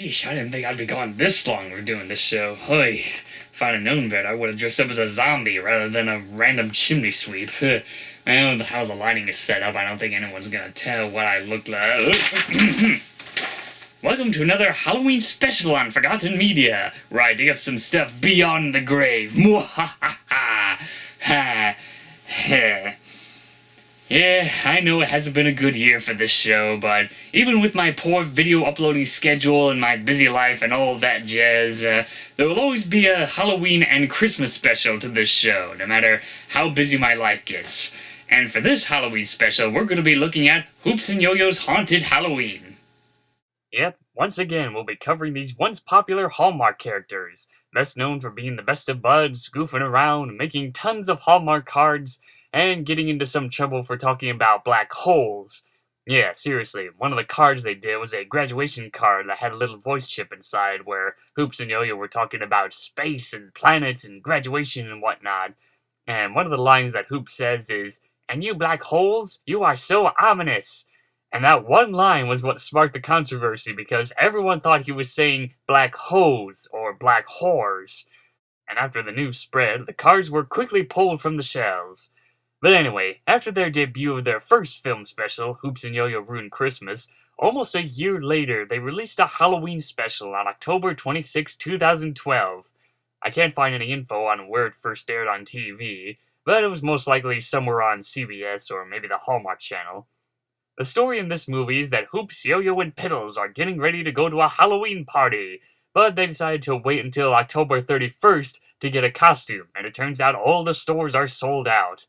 Sheesh, I didn't think I'd be gone this long for doing this show. Hoy, if I'd have known better, I would have dressed up as a zombie rather than a random chimney sweep. I don't know how the lighting is set up. I don't think anyone's gonna tell what I look like. Welcome to another Halloween special on Forgotten Media, where I dig up some stuff beyond the grave. Mwahaha! Yeah, I know it hasn't been a good year for this show, but even with my poor video uploading schedule and my busy life and all that jazz, there will always be a Halloween and Christmas special to this show, no matter how busy my life gets. And for this Halloween special, we're going to be looking at Hoops and Yoyo's Haunted Halloween. Yep, once again, we'll be covering these once popular Hallmark characters, best known for being the best of buds, goofing around, making tons of Hallmark cards, and getting into some trouble for talking about black holes. Yeah, seriously, one of the cards they did was a graduation card that had a little voice chip inside where Hoops and Yoyo were talking about space and planets and graduation and whatnot. And one of the lines that Hoops says is, "And you black holes, you are so ominous." And that one line was what sparked the controversy because everyone thought he was saying black hoes or black whores. And after the news spread, the cards were quickly pulled from the shelves. But anyway, after their debut of their first film special, Hoops and Yoyo Ruined Christmas, almost a year later, they released a Halloween special on October 26, 2012. I can't find any info on where it first aired on TV, but it was most likely somewhere on CBS or maybe the Hallmark Channel. The story in this movie is that Hoops, Yoyo, and Piddles are getting ready to go to a Halloween party, but they decided to wait until October 31st to get a costume, and it turns out all the stores are sold out.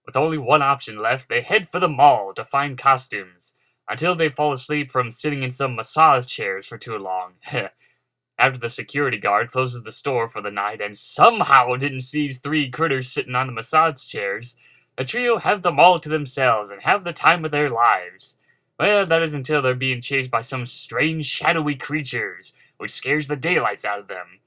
With only one option left, they head for the mall to find costumes, until they fall asleep from sitting in some massage chairs for too long. After the security guard closes the store for the night and somehow didn't seize 3 critters sitting on the massage chairs, the trio have the mall to themselves and have the time of their lives. Well, that is until they're being chased by some strange shadowy creatures, which scares the daylights out of them.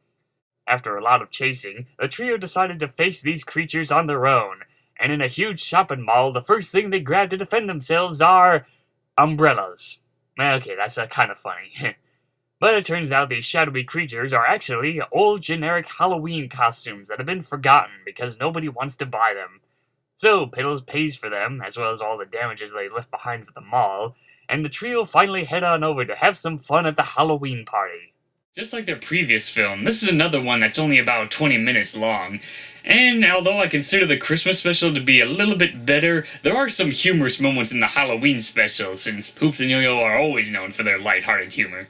After a lot of chasing, the trio decided to face these creatures on their own, and in a huge shopping mall, the first thing they grab to defend themselves are umbrellas. Okay, that's kind of funny. But it turns out these shadowy creatures are actually old generic Halloween costumes that have been forgotten because nobody wants to buy them. So Piddles pays for them, as well as all the damages they left behind for the mall, and the trio finally head on over to have some fun at the Halloween party. Just like their previous film, this is another one that's only about 20 minutes long. And although I consider the Christmas special to be a little bit better, there are some humorous moments in the Halloween special, since Hoops and Yoyo are always known for their lighthearted humor.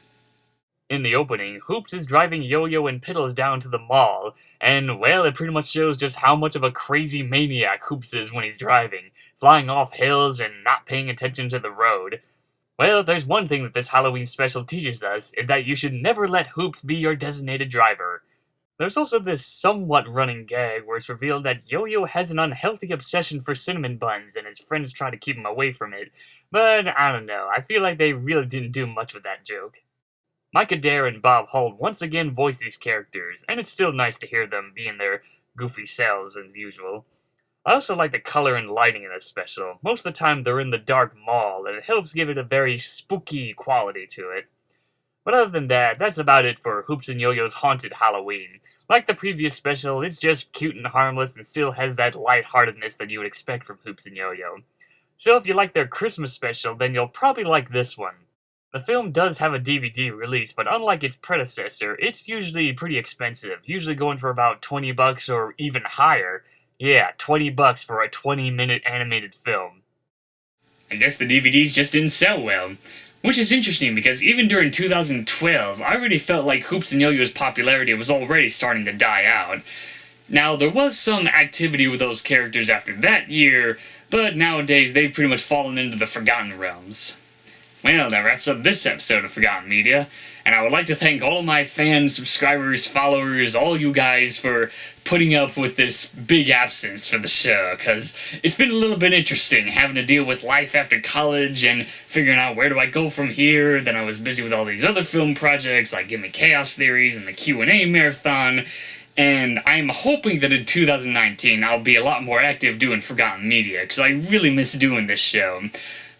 In the opening, Hoops is driving Yoyo and Piddles down to the mall, and, well, it pretty much shows just how much of a crazy maniac Hoops is when he's driving, flying off hills and not paying attention to the road. Well, there's one thing that this Halloween special teaches us, is that you should never let Hoops be your designated driver. There's also this somewhat running gag where it's revealed that Yoyo has an unhealthy obsession for cinnamon buns and his friends try to keep him away from it, but I don't know, I feel like they really didn't do much with that joke. Mike Adair and Bob Holt once again voice these characters, and it's still nice to hear them be in their goofy selves as usual. I also like the color and lighting in this special. Most of the time they're in the dark mall, and it helps give it a very spooky quality to it. But other than that, that's about it for Hoops and Yoyo's Haunted Halloween. Like the previous special, it's just cute and harmless and still has that lightheartedness that you would expect from Hoops and Yoyo. So if you like their Christmas special, then you'll probably like this one. The film does have a DVD release, but unlike its predecessor, it's usually pretty expensive, usually going for about $20 or even higher. Yeah, $20 for a 20-minute animated film. I guess the DVDs just didn't sell well. Which is interesting because even during 2012, I already felt like Hoops and Yoyo's popularity was already starting to die out. Now, there was some activity with those characters after that year, but nowadays they've pretty much fallen into the forgotten realms. Well, that wraps up this episode of Forgotten Media, and I would like to thank all of my fans, subscribers, followers, all you guys for putting up with this big absence for the show, because it's been a little bit interesting having to deal with life after college and figuring out where do I go from here. Then I was busy with all these other film projects like Gimme Chaos Theories and the Q&A Marathon, and I'm hoping that in 2019 I'll be a lot more active doing Forgotten Media, because I really miss doing this show.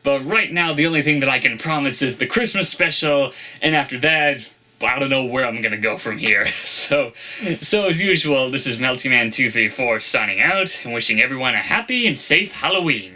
But right now, the only thing that I can promise is the Christmas special, and after that, I don't know where I'm gonna go from here. So as usual, this is MeltyMan234 signing out and wishing everyone a happy and safe Halloween.